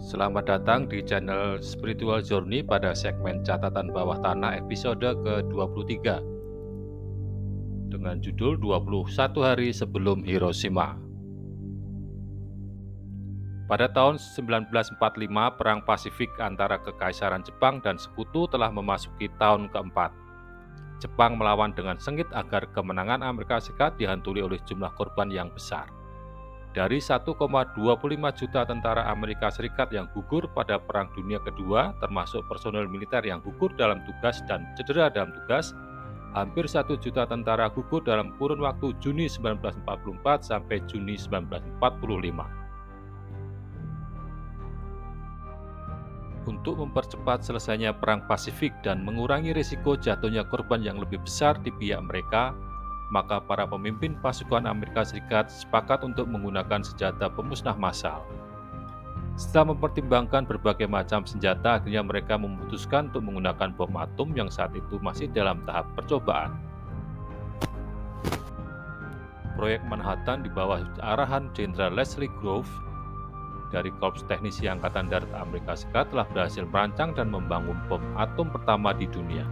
Selamat datang di channel Spiritual Journey pada segmen catatan bawah tanah episode ke-23 dengan judul 21 hari sebelum Hiroshima. Pada tahun 1945, Perang Pasifik antara Kekaisaran Jepang dan Sekutu telah memasuki tahun keempat. Jepang melawan dengan sengit agar kemenangan Amerika Serikat dihantui oleh jumlah korban yang besar. Dari 1,25 juta tentara Amerika Serikat yang gugur pada Perang Dunia Kedua, termasuk personel militer yang gugur dalam tugas dan cedera dalam tugas, hampir 1 juta tentara gugur dalam kurun waktu Juni 1944 sampai Juni 1945. Untuk mempercepat selesainya Perang Pasifik dan mengurangi risiko jatuhnya korban yang lebih besar di pihak mereka, maka para pemimpin pasukan Amerika Serikat sepakat untuk menggunakan senjata pemusnah massal. Setelah mempertimbangkan berbagai macam senjata, akhirnya mereka memutuskan untuk menggunakan bom atom yang saat itu masih dalam tahap percobaan. Proyek Manhattan di bawah arahan Jenderal Leslie Groves dari Korps Teknisi Angkatan Darat Amerika Serikat telah berhasil merancang dan membangun bom atom pertama di dunia.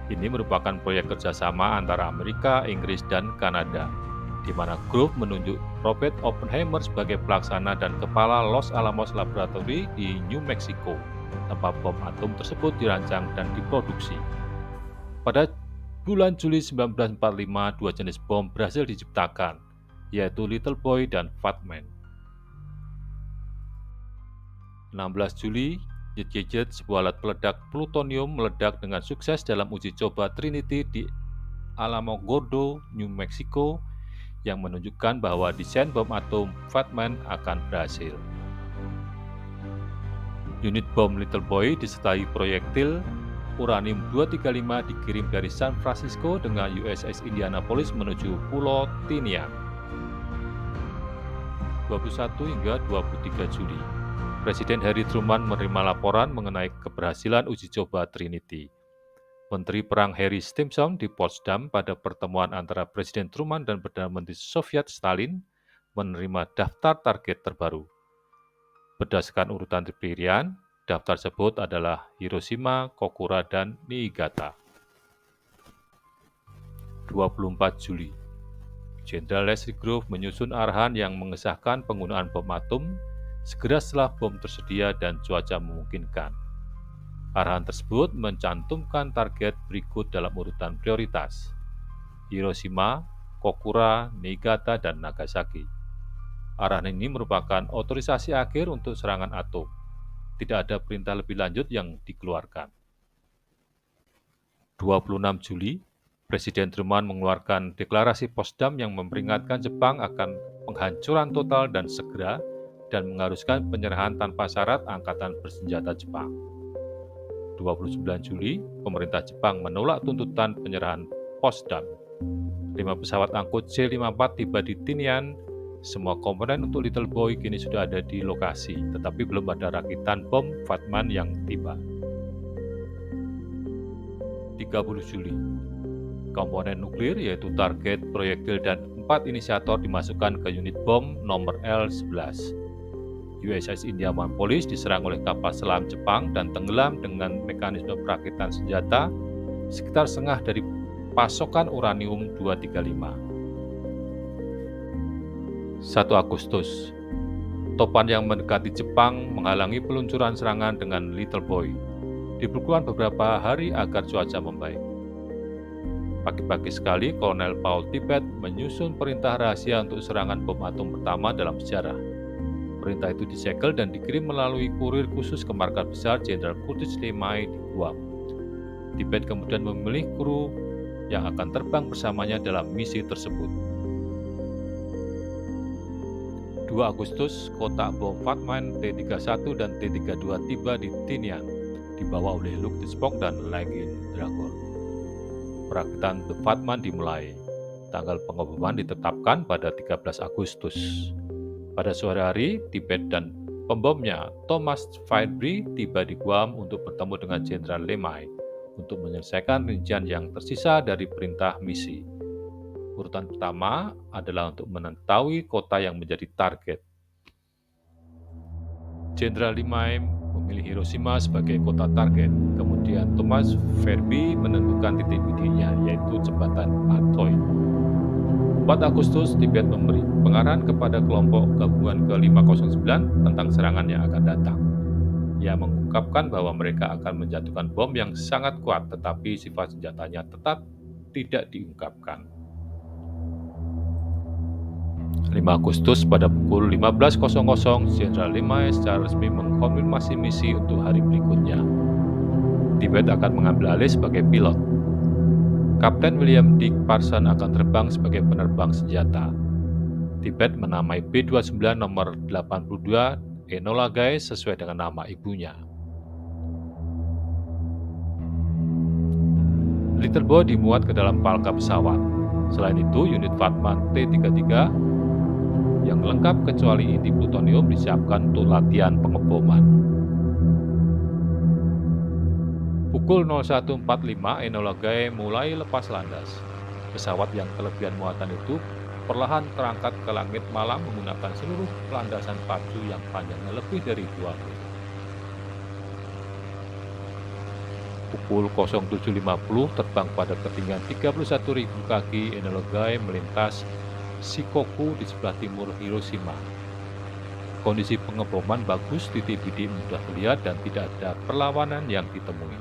Ini merupakan proyek kerjasama antara Amerika, Inggris, dan Kanada, di mana Groves menunjuk Robert Oppenheimer sebagai pelaksana dan kepala Los Alamos Laboratory di New Mexico, tempat bom atom tersebut dirancang dan diproduksi. Pada bulan Juli 1945, dua jenis bom berhasil diciptakan, yaitu Little Boy dan Fat Man. 16 Juli, Jet, sebuah alat peledak plutonium, meledak dengan sukses dalam uji coba Trinity di Alamogordo, New Mexico, yang menunjukkan bahwa desain bom atom Fat Man akan berhasil. Unit bom Little Boy disertai proyektil uranium-235 dikirim dari San Francisco dengan USS Indianapolis menuju Pulau Tinian. 21 hingga 23 Juli, Presiden Harry Truman menerima laporan mengenai keberhasilan uji coba Trinity. Menteri Perang Harry Stimson di Potsdam pada pertemuan antara Presiden Truman dan Perdana Menteri Soviet Stalin menerima daftar target terbaru. Berdasarkan urutan pilihan, daftar tersebut adalah Hiroshima, Kokura, dan Niigata. 24 Juli, Jenderal Leslie Groves menyusun arahan yang mengesahkan penggunaan bom atom segera setelah bom tersedia dan cuaca memungkinkan. Arahan tersebut mencantumkan target berikut dalam urutan prioritas: Hiroshima, Kokura, Niigata, dan Nagasaki. Arahan ini merupakan otorisasi akhir untuk serangan atom. Tidak ada perintah lebih lanjut yang dikeluarkan. 26 Juli, Presiden Truman mengeluarkan deklarasi Potsdam yang memperingatkan Jepang akan penghancuran total dan segera dan mengharuskan penyerahan tanpa syarat angkatan bersenjata Jepang. 29 Juli, pemerintah Jepang menolak tuntutan penyerahan Potsdam. 5 pesawat angkut C-54 tiba di Tinian. Semua komponen untuk Little Boy kini sudah ada di lokasi, tetapi belum ada rakitan bom Fat Man yang tiba. 30 Juli, komponen nuklir yaitu target, proyektil, dan 4 inisiator dimasukkan ke unit bom nomor L-11. USS Indianapolis diserang oleh kapal selam Jepang dan tenggelam dengan mekanisme perakitan senjata sekitar setengah dari pasokan uranium-235. 1 Agustus, topan yang mendekati Jepang menghalangi peluncuran serangan dengan Little Boy. Diperlukan beberapa hari agar cuaca membaik. Pagi-pagi sekali, Kolonel Paul Tippett menyusun perintah rahasia untuk serangan bom atom pertama dalam sejarah. Perintah itu disegel dan dikirim melalui kurir khusus ke markas besar Jenderal Curtis LeMay di Guam. Tippett kemudian memilih kru yang akan terbang bersamanya dalam misi tersebut. 2 Agustus, kotak bom Fat Man T-31 dan T-32 tiba di Tinian, dibawa oleh Luke Spock dan Lagin Dragon. Perakitan The Fat Man dimulai. Tanggal pengeboman ditetapkan pada 13 Agustus. Pada sore hari, Tippett dan pembomnya Thomas Fidry tiba di Guam untuk bertemu dengan Jenderal LeMay untuk menyelesaikan rincian yang tersisa dari perintah misi. Urutan pertama adalah untuk mengetahui kota yang menjadi target. Jenderal Limay memilih Hiroshima sebagai kota target. Kemudian Thomas Verby menentukan titik bidiknya, yaitu jembatan Atoy. 4 Agustus, Tibet memberi pengarahan kepada kelompok gabungan ke-509 tentang serangan yang akan datang. Ia mengungkapkan bahwa mereka akan menjatuhkan bom yang sangat kuat, tetapi sifat senjatanya tetap tidak diungkapkan. 5 Agustus pada pukul 15.00, Jenderal Limay secara resmi mengkonfirmasi misi untuk hari berikutnya. Tibet akan mengambil alih sebagai pilot. Kapten William Dick Parson akan terbang sebagai penerbang senjata. Tibet menamai B-29 nomor 82 Enola Gay sesuai dengan nama ibunya. Little Boy dimuat ke dalam palka pesawat. Selain itu, unit Fatman T-33 yang lengkap kecuali inti plutonium disiapkan untuk latihan pengeboman. Pukul 01.45, Enola Gay mulai lepas landas. Pesawat yang kelebihan muatan itu perlahan terangkat ke langit malam menggunakan seluruh landasan pacu yang panjangnya lebih dari 2 mil. Pukul 07.50 terbang pada ketinggian 31.000 kaki, Enola Gay melintas Shikoku di sebelah timur Hiroshima. Kondisi pengeboman bagus, titik bidik mudah terlihat dan tidak ada perlawanan yang ditemui.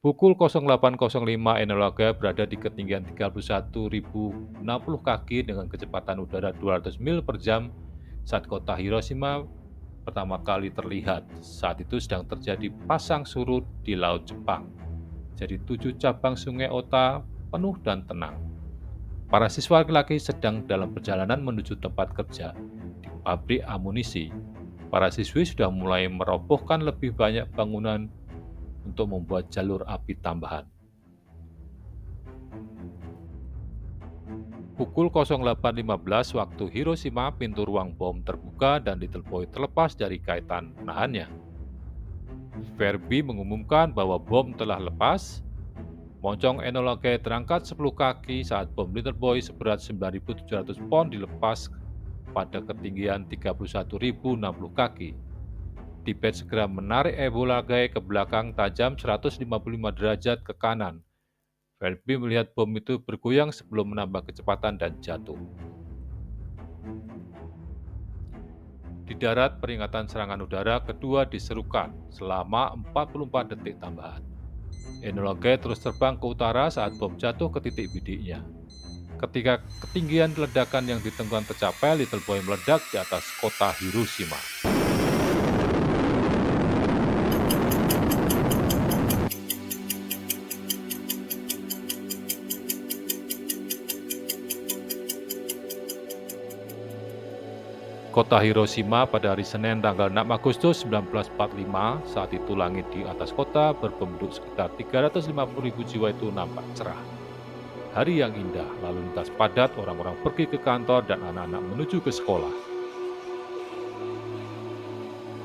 Pukul 08.05, Enola Gay berada di ketinggian 31.060 kaki dengan kecepatan udara 200 mil per jam saat kota Hiroshima pertama kali terlihat. Saat itu sedang terjadi pasang surut di Laut Jepang. Jadi 7 cabang sungai Ota penuh dan tenang. Para siswa laki-laki sedang dalam perjalanan menuju tempat kerja di pabrik amunisi. Para siswi sudah mulai merobohkan lebih banyak bangunan untuk membuat jalur api tambahan. Pukul 08.15 waktu Hiroshima, pintu ruang bom terbuka dan Little Boy terlepas dari kaitan penahannya. Verby mengumumkan bahwa bom telah lepas. Moncong Enola Gay terangkat 10 kaki saat bom Little Boy seberat 9.700 pon dilepas pada ketinggian 31.060 kaki. Tibet segera menarik Enola Gay ke belakang tajam 155 derajat ke kanan. Verby melihat bom itu bergoyang sebelum menambah kecepatan dan jatuh. Di darat, peringatan serangan udara kedua diserukan selama 44 detik tambahan. Enola Gay terus terbang ke utara saat bom jatuh ke titik bidiknya. Ketika ketinggian ledakan yang ditentukan tercapai, Little Boy meledak di atas kota Hiroshima. Kota Hiroshima pada hari Senin tanggal 6 Agustus 1945, saat itu langit di atas kota berpenduduk sekitar 350.000 jiwa itu nampak cerah. Hari yang indah, lalu lintas padat, orang-orang pergi ke kantor dan anak-anak menuju ke sekolah.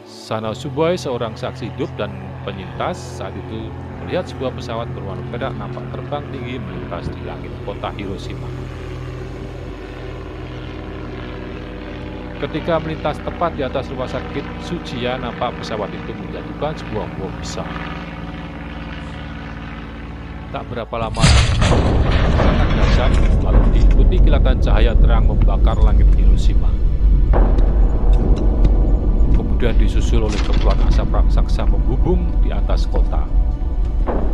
Sanao Suboi, seorang saksi hidup dan penyintas, saat itu melihat sebuah pesawat berwarna perak nampak terbang tinggi melintas di langit kota Hiroshima. Ketika melintas tepat di atas rumah sakit Tsuchiya, nampak pesawat itu menjatuhkan sebuah bom besar. Tak berapa lama, sangat dahsyat, lalu diikuti kilatan cahaya terang membakar langit Hiroshima. Kemudian disusul oleh kepulan asap raksasa membumbung di atas kota.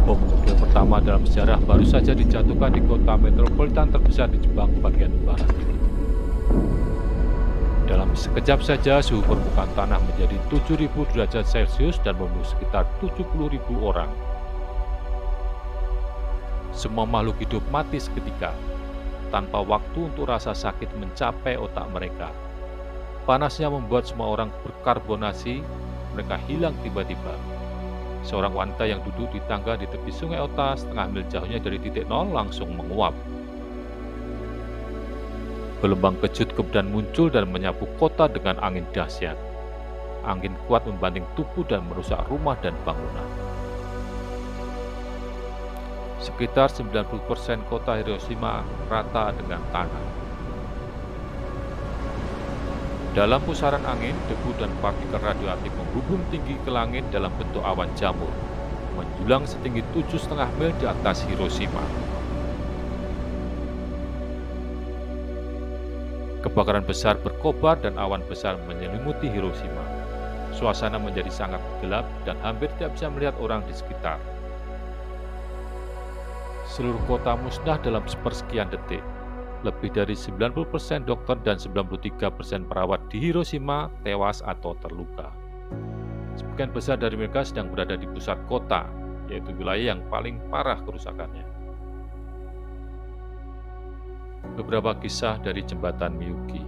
Bom nuklir pertama dalam sejarah baru saja dijatuhkan di kota metropolitan terbesar di Jepang bagian barat. Dalam sekejap saja, suhu permukaan tanah menjadi 7.000 derajat Celcius dan membunuh sekitar 70.000 orang. Semua makhluk hidup mati seketika, tanpa waktu untuk rasa sakit mencapai otak mereka. Panasnya membuat semua orang berkarbonasi, mereka hilang tiba-tiba. Seorang wanita yang duduk di tangga di tepi sungai Ota, setengah mil jauhnya dari titik nol, langsung menguap. Gelombang kejut kemudian muncul dan menyapu kota dengan angin dahsyat. Angin kuat membanting tubuh dan merusak rumah dan bangunan. Sekitar 90% kota Hiroshima rata dengan tanah. Dalam pusaran angin, debu dan partikel radioaktif membumbung tinggi ke langit dalam bentuk awan jamur, menjulang setinggi 7,5 mil di atas Hiroshima. Kebakaran besar berkobar dan awan besar menyelimuti Hiroshima. Suasana menjadi sangat gelap dan hampir tidak bisa melihat orang di sekitar. Seluruh kota musnah dalam sepersekian detik. Lebih dari 90% dokter dan 93% perawat di Hiroshima tewas atau terluka. Sebagian besar dari mereka sedang berada di pusat kota, yaitu wilayah yang paling parah kerusakannya. Beberapa kisah dari jembatan Miyuki.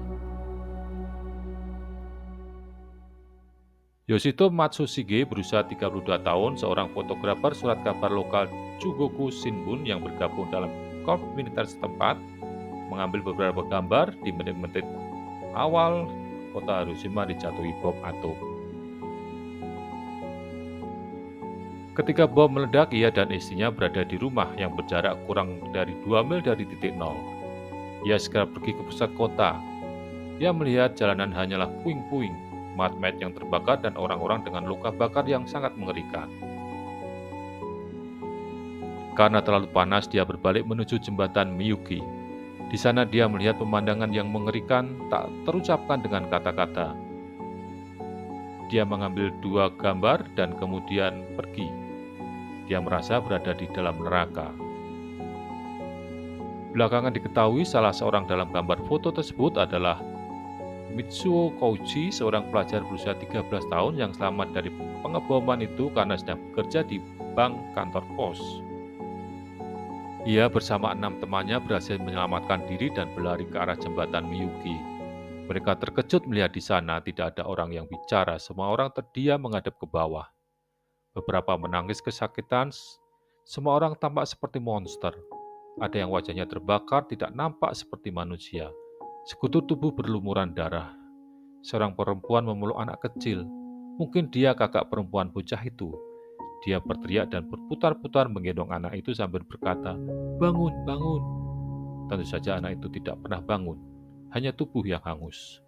Yoshito Matsushige berusia 32 tahun, seorang fotografer surat kabar lokal Chugoku Shimbun yang bergabung dalam korps militer setempat, mengambil beberapa gambar di menit-menit awal kota Hiroshima dijatuhi bom atom. Ketika bom meledak, ia dan istrinya berada di rumah yang berjarak kurang dari 2 mil dari titik nol. Ia segera pergi ke pusat kota. Ia melihat jalanan hanyalah puing-puing, mat-mat yang terbakar dan orang-orang dengan luka bakar yang sangat mengerikan. Karena terlalu panas, dia berbalik menuju jembatan Miyuki. Di sana dia melihat pemandangan yang mengerikan tak terucapkan dengan kata-kata. Dia mengambil 2 gambar dan kemudian pergi. Dia merasa berada di dalam neraka. Belakangan diketahui salah seorang dalam gambar foto tersebut adalah Mitsuo Kouchi, seorang pelajar berusia 13 tahun yang selamat dari pengeboman itu karena sedang bekerja di bank kantor pos. Ia bersama 6 temannya berhasil menyelamatkan diri dan berlari ke arah jembatan Miyuki. Mereka terkejut melihat di sana tidak ada orang yang bicara, semua orang terdiam menghadap ke bawah. Beberapa menangis kesakitan, semua orang tampak seperti monster. Ada yang wajahnya terbakar, tidak nampak seperti manusia. Sekutu tubuh berlumuran darah. Seorang perempuan memeluk anak kecil. Mungkin dia kakak perempuan bocah itu. Dia berteriak dan berputar-putar menggendong anak itu sambil berkata, "Bangun, bangun." Tentu saja anak itu tidak pernah bangun, hanya tubuh yang hangus.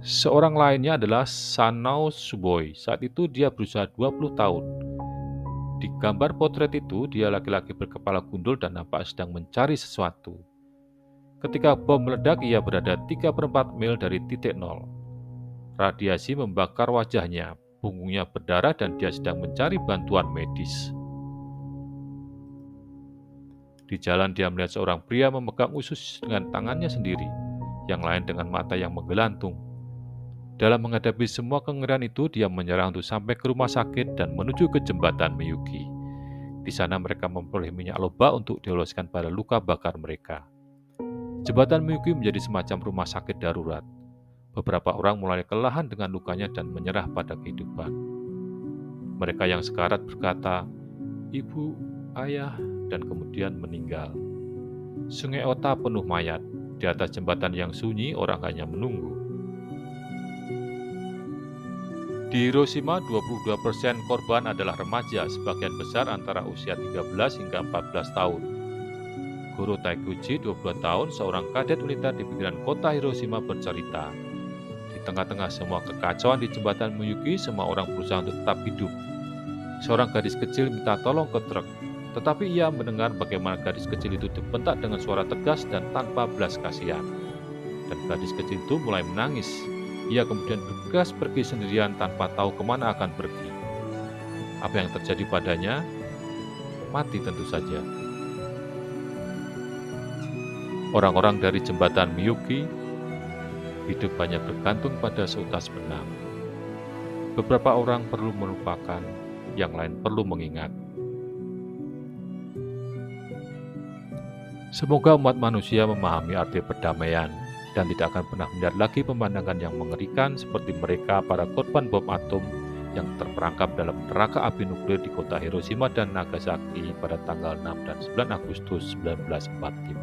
Seorang lainnya adalah Sanao Suboi. Saat itu dia berusia 20 tahun. Di gambar potret itu, dia laki-laki berkepala gundul dan nampak sedang mencari sesuatu. Ketika bom meledak, ia berada 3/4 mil dari titik nol. Radiasi membakar wajahnya, punggungnya berdarah dan dia sedang mencari bantuan medis. Di jalan dia melihat seorang pria memegang usus dengan tangannya sendiri, yang lain dengan mata yang menggelantung. Dalam menghadapi semua kengerian itu, dia menyerah untuk sampai ke rumah sakit dan menuju ke jembatan Miyuki. Di sana mereka memperoleh minyak loba untuk dioleskan pada luka bakar mereka. Jembatan Miyuki menjadi semacam rumah sakit darurat. Beberapa orang mulai kelelahan dengan lukanya dan menyerah pada kehidupan. Mereka yang sekarat berkata, "Ibu, ayah," dan kemudian meninggal. Sungai Ota penuh mayat. Di atas jembatan yang sunyi, orang hanya menunggu. Di Hiroshima, 22% korban adalah remaja, sebagian besar antara usia 13 hingga 14 tahun. Goro Taikuchi, 22 tahun, seorang kadet militer di pinggiran kota Hiroshima bercerita, "Di tengah-tengah semua kekacauan di jembatan Miyuki, semua orang berusaha untuk tetap hidup. Seorang gadis kecil minta tolong ke truk, tetapi ia mendengar bagaimana gadis kecil itu dibentak dengan suara tegas dan tanpa belas kasihan. Dan gadis kecil itu mulai menangis. Ia kemudian bergegas pergi sendirian tanpa tahu kemana akan pergi. Apa yang terjadi padanya? Mati tentu saja." Orang-orang dari jembatan Miyuki hidup hanya bergantung pada seutas benang. Beberapa orang perlu melupakan, yang lain perlu mengingat. Semoga umat manusia memahami arti perdamaian dan tidak akan pernah melihat lagi pemandangan yang mengerikan seperti mereka para korban bom atom yang terperangkap dalam neraka api nuklir di kota Hiroshima dan Nagasaki pada tanggal 6 dan 9 Agustus 1945.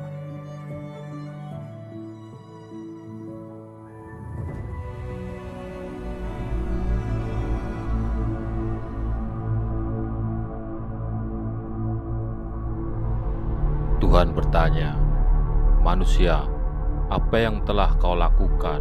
Tuhan bertanya, Manusia, apa yang telah kau lakukan?